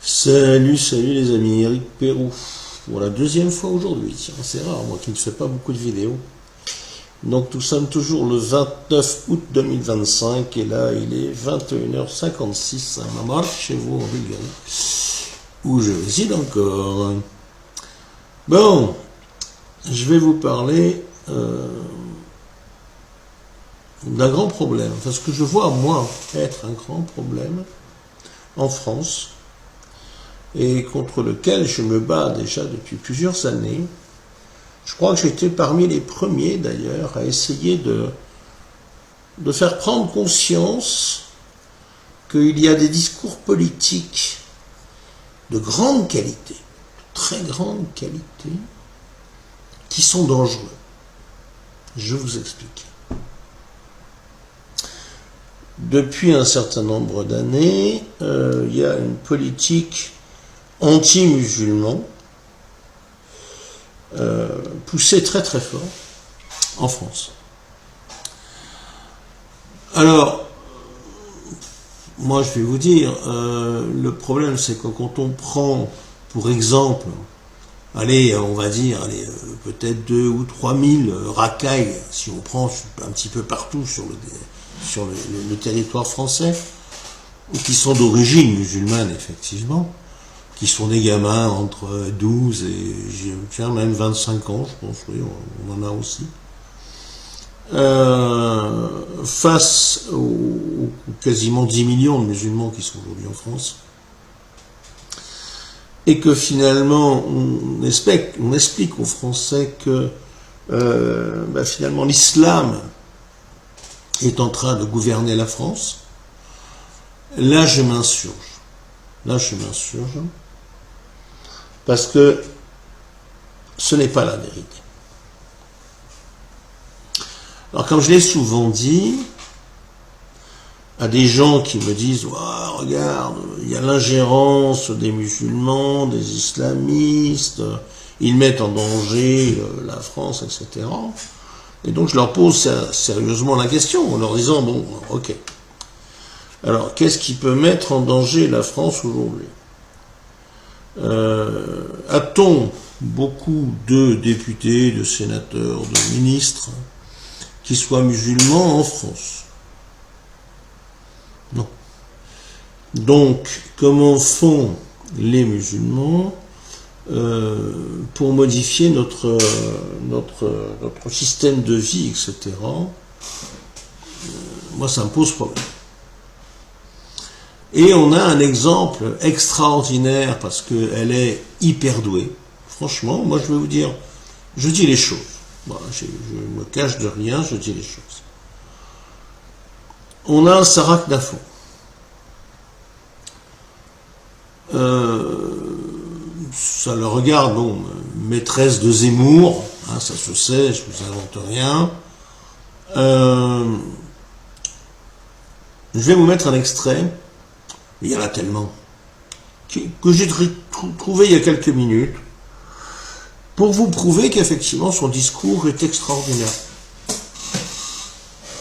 Salut les amis, Eric Perrou, pour la deuxième fois aujourd'hui. Tiens, c'est rare, moi qui ne fais pas beaucoup de vidéos. Donc nous sommes toujours le 29 août 2025 et là il est 21h56 à Mamar, chez vous en Bulgarie, où je réside encore. Bon, je vais vous parler d'un grand problème, enfin ce que je vois moi être un grand problème en France, et contre lequel je me bats déjà depuis plusieurs années. Je crois que j'étais parmi les premiers d'ailleurs à essayer de faire prendre conscience qu'il y a des discours politiques de grande qualité, de très grande qualité, qui sont dangereux. Je vous explique. Depuis un certain nombre d'années, il y a une politique anti-musulman, poussé très très fort en France. Alors, moi je vais vous dire, le problème c'est que quand on prend pour exemple, allez, on va dire, peut-être 2 ou 3 000 racailles, si on prend un petit peu partout sur le territoire français, ou qui sont d'origine musulmane effectivement, qui sont des gamins entre 12 et même 25 ans, je pense, oui, on en a aussi, face aux quasiment 10 millions de musulmans qui sont aujourd'hui en France, et que finalement on explique aux Français que finalement l'islam est en train de gouverner la France. Là je m'insurge. Parce que ce n'est pas la vérité. Alors comme je l'ai souvent dit à des gens qui me disent oh, regarde, il y a l'ingérence des musulmans, des islamistes, ils mettent en danger la France, etc. Et donc je leur pose sérieusement la question en leur disant bon, ok. Alors qu'est-ce qui peut mettre en danger la France aujourd'hui ? A-t-on beaucoup de députés, de sénateurs, de ministres qui soient musulmans en France? Non. Donc, comment font les musulmans pour modifier notre système de vie, etc. Moi, ça me pose problème. Et on a un exemple extraordinaire parce qu'elle est hyper douée. Franchement, moi je vais vous dire, je dis les choses. Bon, je me cache de rien, je dis les choses. On a un Sarak Nafon. Ça le regarde, bon, maîtresse de Zemmour, hein, ça se sait, je vous invente rien. Je vais vous mettre un extrait. Il y en a tellement, que j'ai trouvé il y a quelques minutes, pour vous prouver qu'effectivement son discours est extraordinaire.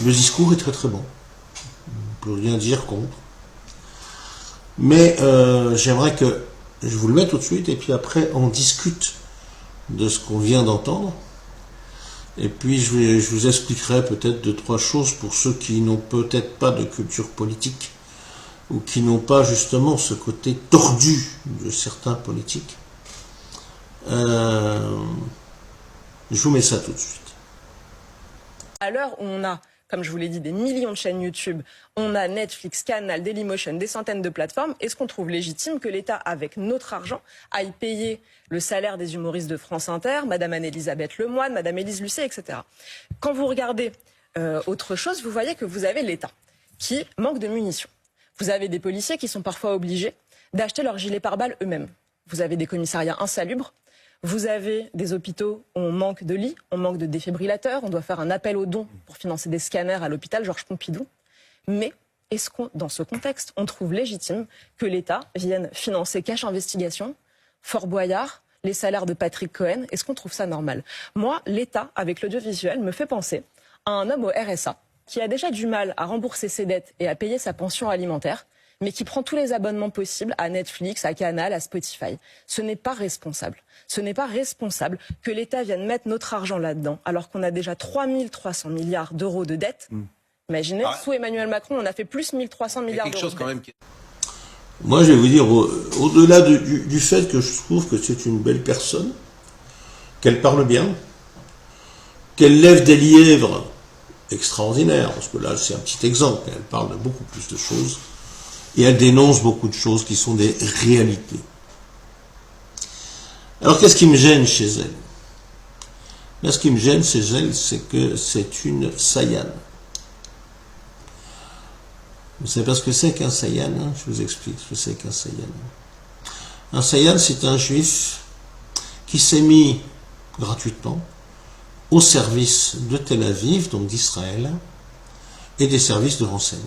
Le discours est très très bon. On ne peut rien dire contre. Mais j'aimerais que je vous le mette tout de suite, et puis après on discute de ce qu'on vient d'entendre. Et puis je vous expliquerai peut-être 2-3 choses pour ceux qui n'ont peut-être pas de culture politique, ou qui n'ont pas justement ce côté tordu de certains politiques. Je vous mets ça tout de suite. À l'heure où on a, comme je vous l'ai dit, des millions de chaînes YouTube, on a Netflix, Canal, Dailymotion, des centaines de plateformes, est-ce qu'on trouve légitime que l'État, avec notre argent, aille payer le salaire des humoristes de France Inter, Madame Anne-Elisabeth Lemoine, Madame Élise Lucet, etc. Quand vous regardez autre chose, vous voyez que vous avez l'État qui manque de munitions. Vous avez des policiers qui sont parfois obligés d'acheter leurs gilets pare-balles eux-mêmes. Vous avez des commissariats insalubres. Vous avez des hôpitaux où on manque de lits, on manque de défibrillateurs. On doit faire un appel aux dons pour financer des scanners à l'hôpital Georges Pompidou. Mais est-ce qu'on, dans ce contexte, on trouve légitime que l'État vienne financer Cash Investigation, Fort Boyard, les salaires de Patrick Cohen? Est-ce qu'on trouve ça normal? Moi, l'État, avec l'audiovisuel, me fait penser à un homme au RSA qui a déjà du mal à rembourser ses dettes et à payer sa pension alimentaire, mais qui prend tous les abonnements possibles à Netflix, à Canal, à Spotify. Ce n'est pas responsable. Ce n'est pas responsable que l'État vienne mettre notre argent là-dedans, alors qu'on a déjà 3 300 milliards d'euros de dettes. Imaginez, sous Emmanuel Macron, on a fait plus 1 300 milliards d'euros. Quand même. Moi, je vais vous dire, au-delà du fait que je trouve que c'est une belle personne, qu'elle parle bien, qu'elle lève des lièvres extraordinaires, parce que là, c'est un petit exemple, mais elle parle de beaucoup plus de choses, et elle dénonce beaucoup de choses qui sont des réalités. Alors, qu'est-ce qui me gêne chez elle? Là, ce qui me gêne chez elle, c'est que c'est une saïane. Vous savez pas ce que c'est qu'un saïan, hein? Je vous explique ce que c'est qu'un saïan. Un saïan, c'est un juif qui s'est mis gratuitement au service de Tel Aviv, donc d'Israël, et des services de renseignement.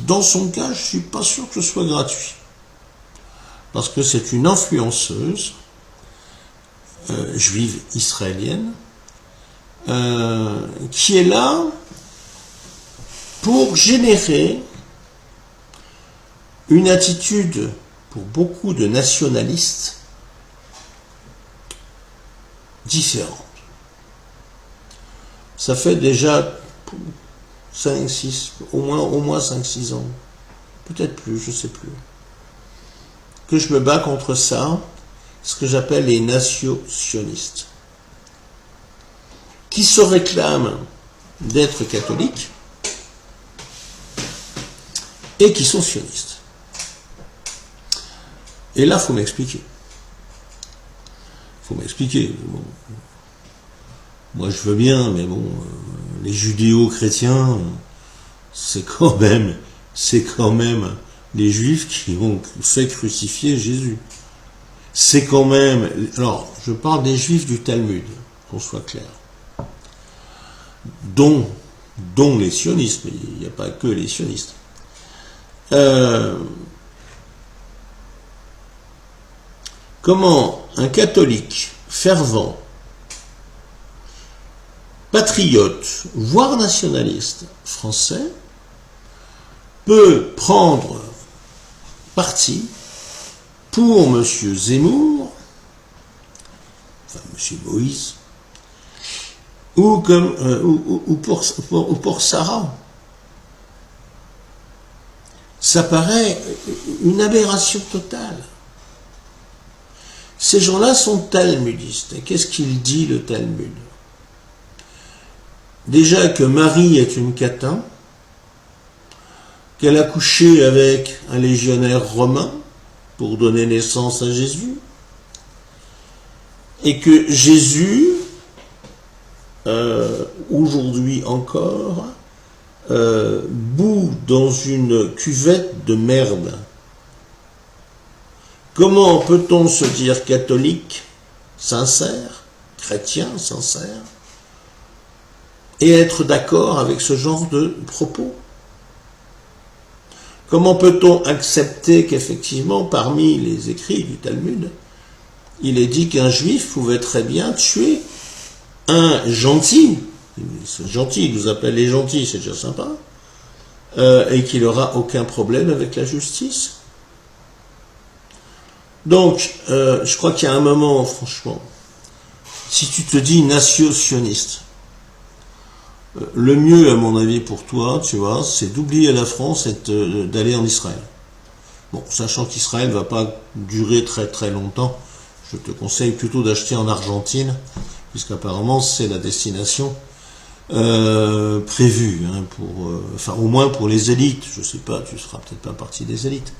Dans son cas, je ne suis pas sûr que ce soit gratuit, parce que c'est une influenceuse juive israélienne qui est là pour générer une attitude pour beaucoup de nationalistes différente. Ça fait déjà 5, 6, au moins 5-6 ans, peut-être plus, je ne sais plus, que je me bats contre ça, ce que j'appelle les nationalistes, qui se réclament d'être catholiques, et qui sont sionistes. Et là, il faut m'expliquer. Il faut m'expliquer. Bon. Moi, je veux bien, mais bon, les judéo-chrétiens, c'est quand même les juifs qui ont fait crucifier Jésus. C'est quand même... Alors, je parle des juifs du Talmud, qu'on soit clair. Dont les sionistes, mais il n'y a pas que les sionistes. Comment un catholique fervent, patriote, voire nationaliste français peut prendre parti pour M. Zemmour, enfin M. Moïse, ou pour Sarah. Ça paraît une aberration totale. Ces gens-là sont talmudistes. Et qu'est-ce qu'il dit, le Talmud? Déjà que Marie est une catin, qu'elle a couché avec un légionnaire romain pour donner naissance à Jésus, et que Jésus, aujourd'hui encore, bout dans une cuvette de merde. Comment peut-on se dire catholique, sincère, chrétien, sincère, et être d'accord avec ce genre de propos? Comment peut-on accepter qu'effectivement, parmi les écrits du Talmud, il est dit qu'un juif pouvait très bien tuer un gentil, c'est gentil, il nous appelle les gentils, c'est déjà sympa, et qu'il n'aura aucun problème avec la justice? Donc, je crois qu'il y a un moment, franchement, si tu te dis nation-sioniste, le mieux, à mon avis, pour toi, tu vois, c'est d'oublier la France et d'aller en Israël. Bon, sachant qu'Israël ne va pas durer très très longtemps, je te conseille plutôt d'acheter en Argentine, puisqu'apparemment c'est la destination prévue, hein, enfin au moins pour les élites. Je sais pas, tu seras peut-être pas partie des élites.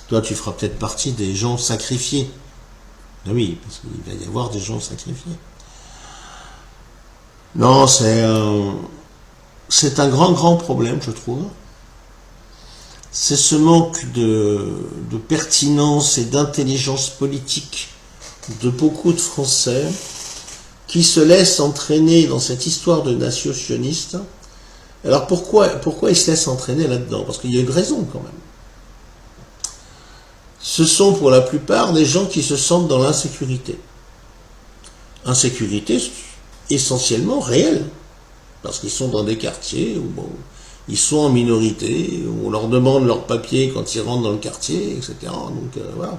Toi, tu feras peut-être partie des gens sacrifiés. Ben oui, parce qu'il va y avoir des gens sacrifiés. Non, c'est un grand problème, je trouve. C'est ce manque de pertinence et d'intelligence politique de beaucoup de Français qui se laissent entraîner dans cette histoire de nation sioniste. Alors pourquoi ils se laissent entraîner là-dedans? Parce qu'il y a une raison quand même. Ce sont pour la plupart des gens qui se sentent dans l'insécurité. Insécurité essentiellement réelle, parce qu'ils sont dans des quartiers où bon, ils sont en minorité, on leur demande leurs papiers quand ils rentrent dans le quartier, etc. Donc voilà.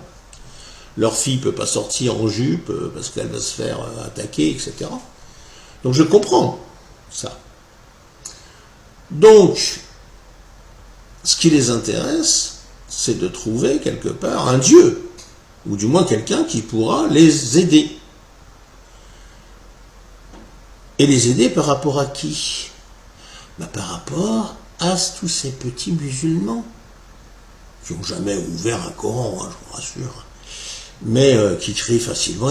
Leur fille ne peut pas sortir en jupe parce qu'elle va se faire attaquer, etc. Donc je comprends ça. Donc, ce qui les intéresse, c'est de trouver quelque part un Dieu, ou du moins quelqu'un qui pourra les aider. Et les aider par rapport à qui? Par rapport à tous ces petits musulmans qui n'ont jamais ouvert un Coran, hein, je vous rassure, mais qui crient facilement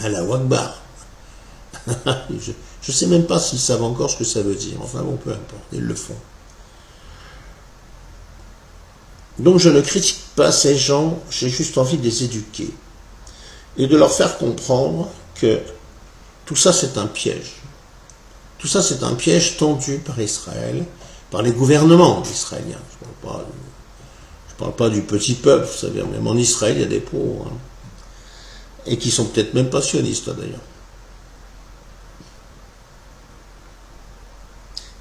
Allahu Akbar. Je ne sais même pas s'ils savent encore ce que ça veut dire, enfin bon, peu importe, ils le font. Donc je ne critique pas ces gens, j'ai juste envie de les éduquer et de leur faire comprendre que tout ça c'est un piège. Tout ça c'est un piège tendu par Israël, par les gouvernements israéliens. Je ne parle pas du petit peuple, vous savez, même en Israël il y a des pros, hein, et qui sont peut-être même pas sionistes d'ailleurs.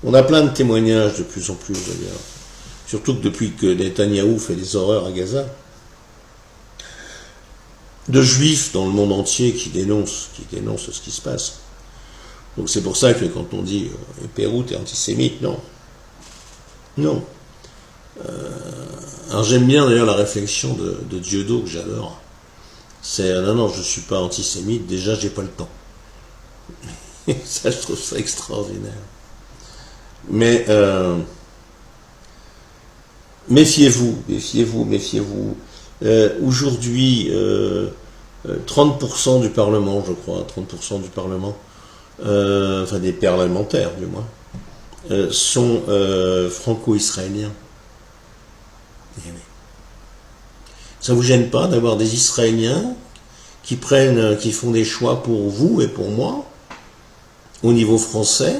On a plein de témoignages de plus en plus d'ailleurs. Surtout que depuis que Netanyahou fait des horreurs à Gaza, de juifs dans le monde entier qui dénoncent ce qui se passe. Donc c'est pour ça que quand on dit Pérou, t'es antisémite, non. Non. Alors j'aime bien d'ailleurs la réflexion de Dieudo que j'adore. C'est non, je ne suis pas antisémite, déjà j'ai pas le temps. Ça, je trouve ça extraordinaire. Mais méfiez-vous. Aujourd'hui, 30% du Parlement, je crois, 30% du Parlement, enfin des parlementaires du moins, sont franco-israéliens. Ça vous gêne pas d'avoir des Israéliens qui font des choix pour vous et pour moi, au niveau français,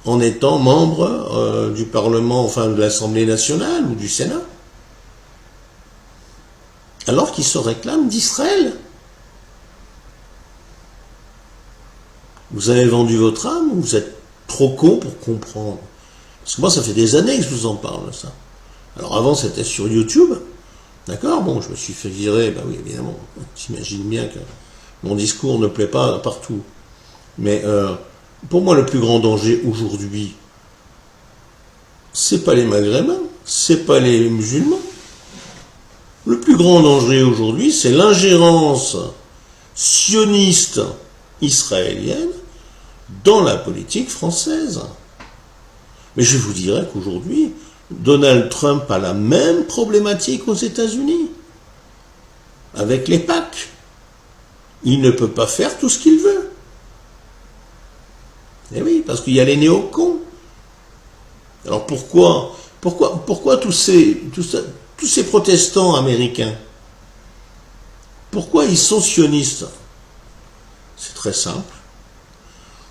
en étant membre du Parlement, enfin de l'Assemblée nationale ou du Sénat, alors qu'ils se réclament d'Israël. Vous avez vendu votre âme ou vous êtes trop con pour comprendre? Parce que moi, ça fait des années que je vous en parle, ça. Alors avant, c'était sur YouTube, d'accord? Bon, je me suis fait virer, oui, évidemment, j'imagine bien que mon discours ne plaît pas partout. Mais pour moi, le plus grand danger aujourd'hui, c'est pas les Maghrébins, c'est pas les musulmans. Le plus grand danger aujourd'hui, c'est l'ingérence sioniste israélienne dans la politique française. Mais je vous dirais qu'aujourd'hui, Donald Trump a la même problématique aux États-Unis, avec les PAC. Il ne peut pas faire tout ce qu'il veut. Eh oui, parce qu'il y a les néocons. Alors pourquoi tous ces protestants américains, pourquoi ils sont sionistes? C'est très simple.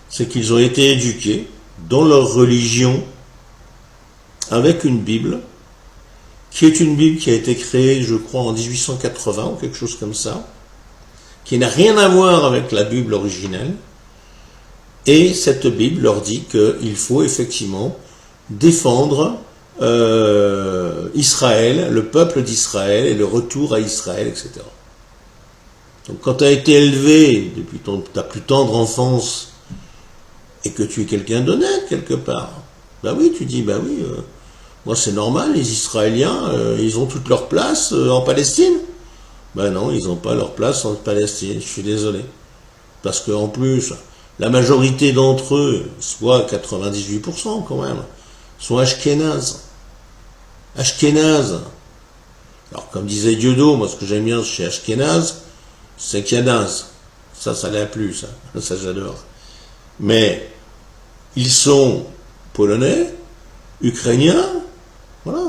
C'est qu'ils ont été éduqués dans leur religion avec une Bible, qui est une Bible qui a été créée, je crois, en 1880 ou quelque chose comme ça, qui n'a rien à voir avec la Bible originelle. Et cette Bible leur dit qu'il faut effectivement défendre Israël, le peuple d'Israël et le retour à Israël, etc. Donc quand tu as été élevé depuis ta plus tendre enfance et que tu es quelqu'un d'honnête quelque part, oui, tu dis, moi c'est normal, les Israéliens, ils ont toute leur place en Palestine. Non, ils n'ont pas leur place en Palestine, je suis désolé. Parce qu'en plus, la majorité d'entre eux, soit 98% quand même, sont ashkénazes. Ashkénazes. Alors comme disait Dieudo, moi ce que j'aime bien chez Ashkénazes, c'est qu'il y a naze. Ça l'a plu, ça j'adore. Mais ils sont polonais, ukrainiens, voilà.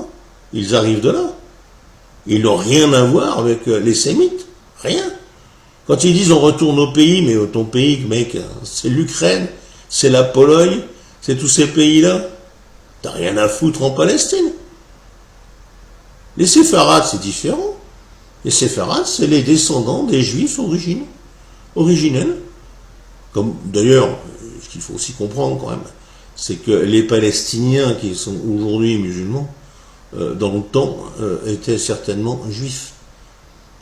Ils arrivent de là. Ils n'ont rien à voir avec les sémites. Rien. Quand ils disent on retourne au pays, mais ton pays, mec, c'est l'Ukraine, c'est la Pologne, c'est tous ces pays-là. T'as rien à foutre en Palestine. Les séfarades, c'est différent. Les séfarades, c'est les descendants des juifs originels. Comme d'ailleurs, ce qu'il faut aussi comprendre quand même, c'est que les Palestiniens qui sont aujourd'hui musulmans, dans le temps, étaient certainement juifs.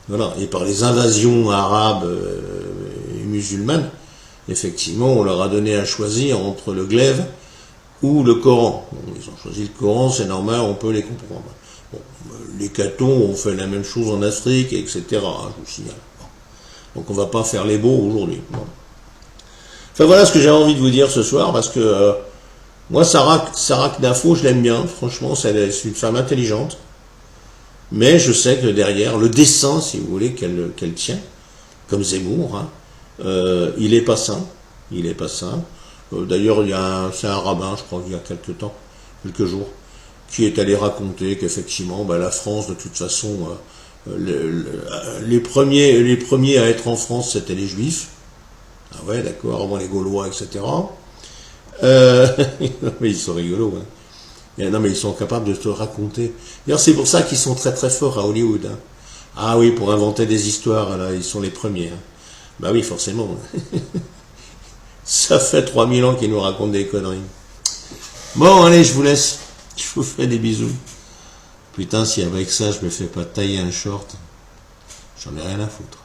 Voilà. Et par les invasions arabes et musulmanes, effectivement, on leur a donné à choisir entre le glaive ou le Coran. Bon, ils ont choisi le Coran, c'est normal, on peut les comprendre. Bon, les cathos ont fait la même chose en Afrique, etc. Je vous signale. Bon. Donc on va pas faire les beaux aujourd'hui. Bon. Enfin voilà ce que j'avais envie de vous dire ce soir, parce que moi, Sarah Knafo, je l'aime bien, franchement, c'est une femme intelligente, mais je sais que derrière, le dessin, si vous voulez, qu'elle tient, comme Zemmour, hein, il est pas sain, D'ailleurs, c'est un rabbin, je crois, il y a quelques jours, qui est allé raconter qu'effectivement, la France, de toute façon, les premiers à être en France, c'était les Juifs. Ah ouais, d'accord, avant les Gaulois, etc. Mais ils sont rigolos, hein. Non, mais ils sont capables de te raconter. D'ailleurs, c'est pour ça qu'ils sont très très forts à Hollywood. Hein. Ah oui, pour inventer des histoires, là, ils sont les premiers. Hein. Bah oui, forcément. Ça fait 3000 ans qu'ils nous racontent des conneries. Bon, allez, je vous laisse. Je vous fais des bisous. Putain, si avec ça, je me fais pas tailler un short, j'en ai rien à foutre.